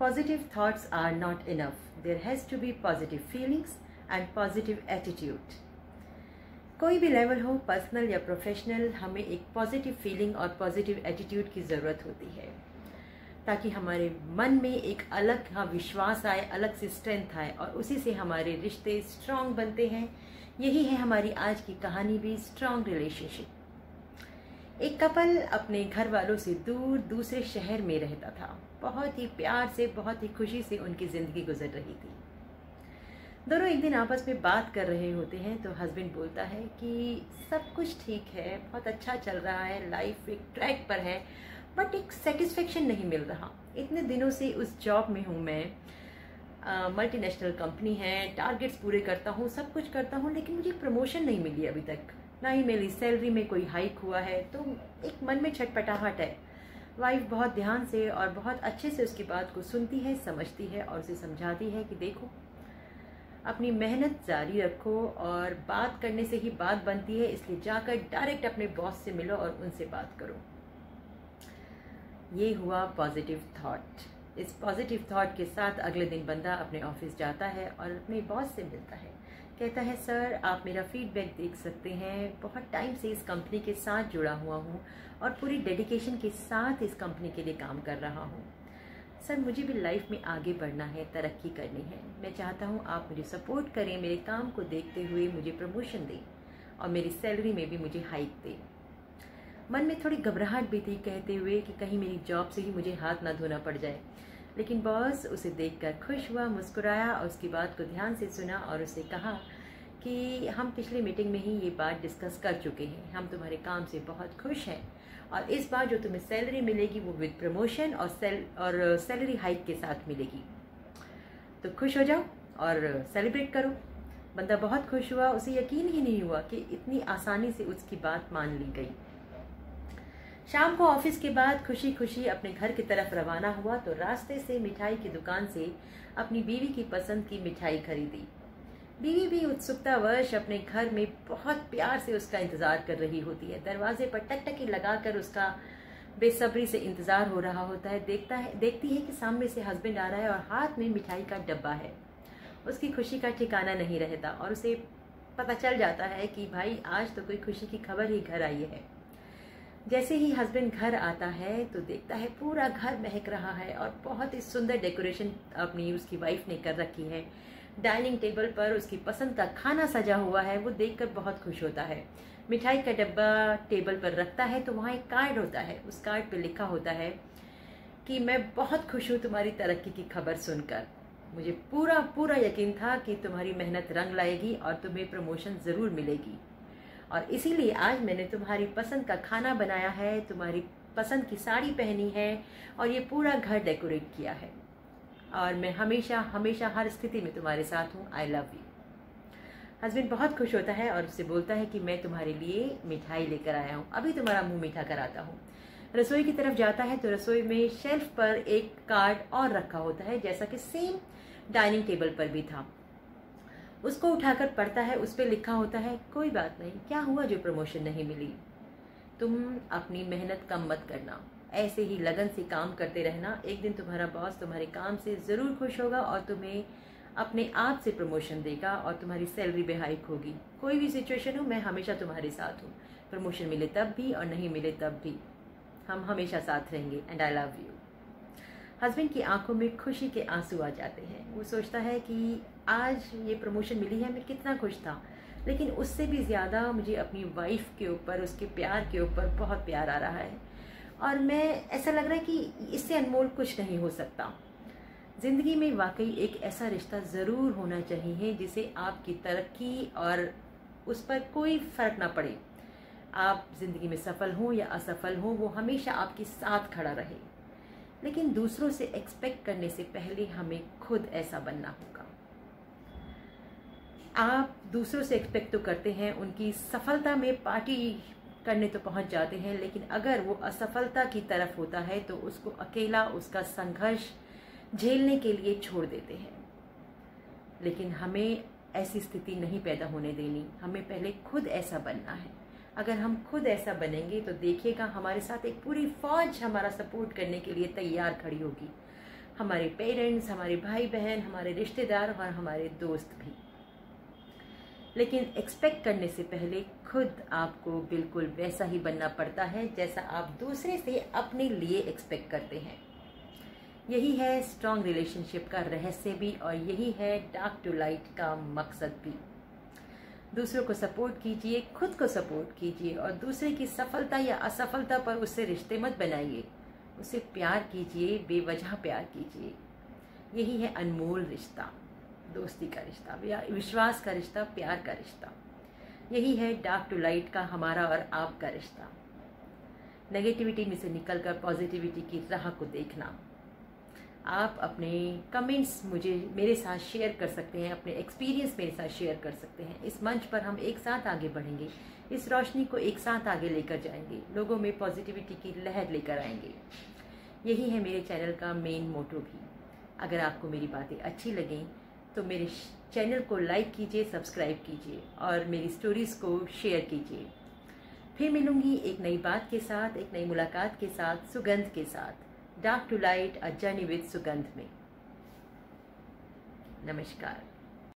Positive thoughts are not enough. There has to be positive feelings and positive attitude. कोई भी level हो, personal या professional, हमें एक पॉजिटिव फीलिंग और पॉजिटिव एटीट्यूड की ज़रूरत होती है ताकि हमारे मन में एक अलग विश्वास आए, अलग सी स्ट्रेंथ आए और उसी से हमारे रिश्ते स्ट्रांग बनते हैं। यही है हमारी आज की कहानी भी, स्ट्रांग रिलेशनशिप। एक कपल अपने घर वालों से दूर दूसरे शहर में रहता था। बहुत ही प्यार से, बहुत ही खुशी से उनकी ज़िंदगी गुजर रही थी। दोनों एक दिन आपस में बात कर रहे होते हैं तो हस्बैंड बोलता है कि सब कुछ ठीक है, बहुत अच्छा चल रहा है, लाइफ एक ट्रैक पर है, बट एक सेटिस्फेक्शन नहीं मिल रहा। इतने दिनों से उस जॉब में हूँ मैं, मल्टीनेशनल कंपनी है, टारगेट्स पूरे करता हूँ, सब कुछ करता हूँ, लेकिन मुझे प्रमोशन नहीं मिली अभी तक, ना ही मेरी सैलरी में कोई हाइक हुआ है। तो एक मन में छटपटाहट है। वाइफ बहुत ध्यान से और बहुत अच्छे से उसकी बात को सुनती है, समझती है और उसे समझाती है कि देखो, अपनी मेहनत जारी रखो और बात करने से ही बात बनती है, इसलिए जाकर डायरेक्ट अपने बॉस से मिलो और उनसे बात करो। ये हुआ पॉजिटिव थॉट। इस पॉजिटिव थॉट के साथ अगले दिन बंदा अपने ऑफिस जाता है और अपने बॉस से मिलता है। कहता है, सर आप मेरा फीडबैक देख सकते हैं, बहुत टाइम से इस कंपनी के साथ जुड़ा हुआ हूँ और पूरी डेडिकेशन के साथ इस कंपनी के लिए काम कर रहा हूँ। सर मुझे भी लाइफ में आगे बढ़ना है, तरक्की करनी है। मैं चाहता हूँ आप मुझे सपोर्ट करें, मेरे काम को देखते हुए मुझे प्रमोशन दें और मेरी सैलरी में भी मुझे हाइक दें। मन में थोड़ी घबराहट भी थी कहते हुए कि कहीं मेरी जॉब से ही मुझे हाथ ना धोना पड़ जाए, लेकिन बॉस उसे देखकर खुश हुआ, मुस्कुराया और उसकी बात को ध्यान से सुना और उसे कहा कि हम पिछली मीटिंग में ही ये बात डिस्कस कर चुके हैं, हम तुम्हारे काम से बहुत खुश हैं और इस बार जो तुम्हें सैलरी मिलेगी वो विद प्रमोशन और सैलरी हाइक के साथ मिलेगी। तो खुश हो जाओ और सेलिब्रेट करो। बंदा बहुत खुश हुआ, उसे यकीन ही नहीं हुआ कि इतनी आसानी से उसकी बात मान ली गई। शाम को ऑफिस के बाद खुशी खुशी अपने घर की तरफ रवाना हुआ तो रास्ते से मिठाई की दुकान से अपनी बीवी की पसंद की मिठाई खरीदी। बीवी भी उत्सुकतावश अपने घर में बहुत प्यार से उसका इंतजार कर रही होती है। दरवाजे पर टकटकी लगाकर उसका बेसब्री से इंतजार हो रहा होता है। देखती है कि सामने से हस्बैंड आ रहा है और हाथ में मिठाई का डब्बा है। उसकी खुशी का ठिकाना नहीं रहता और उसे पता चल जाता है कि भाई आज तो कोई खुशी की खबर ही घर आई है। जैसे ही हस्बैंड घर आता है तो देखता है पूरा घर महक रहा है और बहुत ही सुंदर डेकोरेशन अपनी उसकी वाइफ ने कर रखी है। डाइनिंग टेबल पर उसकी पसंद का खाना सजा हुआ है। वो देखकर बहुत खुश होता है। मिठाई का डब्बा टेबल पर रखता है तो वहाँ एक कार्ड होता है। उस कार्ड पे लिखा होता है कि मैं बहुत खुश हूँ तुम्हारी तरक्की की खबर सुनकर। मुझे पूरा पूरा यकीन था कि तुम्हारी मेहनत रंग लाएगी और तुम्हें प्रमोशन ज़रूर मिलेगी और इसीलिए आज मैंने तुम्हारी पसंद का खाना बनाया है, तुम्हारी पसंद की साड़ी पहनी है और ये पूरा घर डेकोरेट किया है और मैं हमेशा हमेशा हर स्थिति में तुम्हारे साथ हूँ। I love you. हस्बैंड बहुत खुश होता है और उससे बोलता है कि मैं तुम्हारे लिए मिठाई लेकर आया हूँ, अभी तुम्हारा मुंह मीठा कराता हूँ। रसोई की तरफ जाता है तो रसोई में शेल्फ पर एक कार्ड और रखा होता है जैसा कि सेम डाइनिंग टेबल पर भी था। उसको उठाकर पढ़ता है। उस पर लिखा होता है, कोई बात नहीं, क्या हुआ जो प्रमोशन नहीं मिली, तुम अपनी मेहनत कम मत करना, ऐसे ही लगन से काम करते रहना। एक दिन तुम्हारा बॉस तुम्हारे काम से ज़रूर खुश होगा और तुम्हें अपने आप से प्रमोशन देगा और तुम्हारी सैलरी भी हाइक होगी। कोई भी सिचुएशन हो, मैं हमेशा तुम्हारे साथ हूँ। प्रमोशन मिले तब भी और नहीं मिले तब भी, हम हमेशा साथ रहेंगे and I love you. Husband की आंखों में खुशी के आंसू आ जाते हैं। वो सोचता है कि आज ये प्रमोशन मिली है, मैं कितना खुश था, लेकिन उससे भी ज़्यादा मुझे अपनी वाइफ के ऊपर, उसके प्यार के ऊपर बहुत प्यार आ रहा है और मैं ऐसा लग रहा है कि इससे अनमोल कुछ नहीं हो सकता। ज़िंदगी में वाकई एक ऐसा रिश्ता ज़रूर होना चाहिए जिसे आपकी तरक्की और उस पर कोई फ़र्क ना पड़े। आप ज़िंदगी में सफल हों या असफल हों, वो हमेशा आपके साथ खड़ा रहे। लेकिन दूसरों से एक्सपेक्ट करने से पहले हमें खुद ऐसा बनना होगा। आप दूसरों से एक्सपेक्ट तो करते हैं, उनकी सफलता में पार्टी करने तो पहुंच जाते हैं, लेकिन अगर वो असफलता की तरफ होता है तो उसको अकेला उसका संघर्ष झेलने के लिए छोड़ देते हैं। लेकिन हमें ऐसी स्थिति नहीं पैदा होने देनी, हमें पहले खुद ऐसा बनना है। अगर हम खुद ऐसा बनेंगे तो देखिएगा हमारे साथ एक पूरी फौज हमारा सपोर्ट करने के लिए तैयार खड़ी होगी। हमारे पेरेंट्स, हमारे भाई बहन, हमारे रिश्तेदार और हमारे दोस्त भी। लेकिन एक्सपेक्ट करने से पहले खुद आपको बिल्कुल वैसा ही बनना पड़ता है जैसा आप दूसरे से अपने लिए एक्सपेक्ट करते हैं। यही है स्ट्रॉन्ग रिलेशनशिप का रहस्य भी, और यही है डार्क टू लाइट का मकसद भी। दूसरों को सपोर्ट कीजिए, खुद को सपोर्ट कीजिए, और दूसरे की सफलता या असफलता पर उससे रिश्ते मत बनाइए। उसे प्यार कीजिए, बेवजह प्यार कीजिए। यही है अनमोल रिश्ता, दोस्ती का रिश्ता, विश्वास का रिश्ता, प्यार का रिश्ता। यही है डार्क टू लाइट का हमारा और आपका रिश्ता। नेगेटिविटी में से निकलकर पॉजिटिविटी की राह को देखना। आप अपने कमेंट्स मेरे साथ शेयर कर सकते हैं, अपने एक्सपीरियंस मेरे साथ शेयर कर सकते हैं। इस मंच पर हम एक साथ आगे बढ़ेंगे, इस रोशनी को एक साथ आगे लेकर जाएंगे, लोगों में पॉजिटिविटी की लहर लेकर आएंगे। यही है मेरे चैनल का मेन मोटो भी। अगर आपको मेरी बातें अच्छी लगें तो मेरे चैनल को लाइक कीजिए, सब्सक्राइब कीजिए और मेरी स्टोरीज़ को शेयर कीजिए। फिर मिलूंगी एक नई बात के साथ, एक नई मुलाकात के साथ, सुगंध के साथ। Dark to light, a journey with Sugandh में। नमस्कार।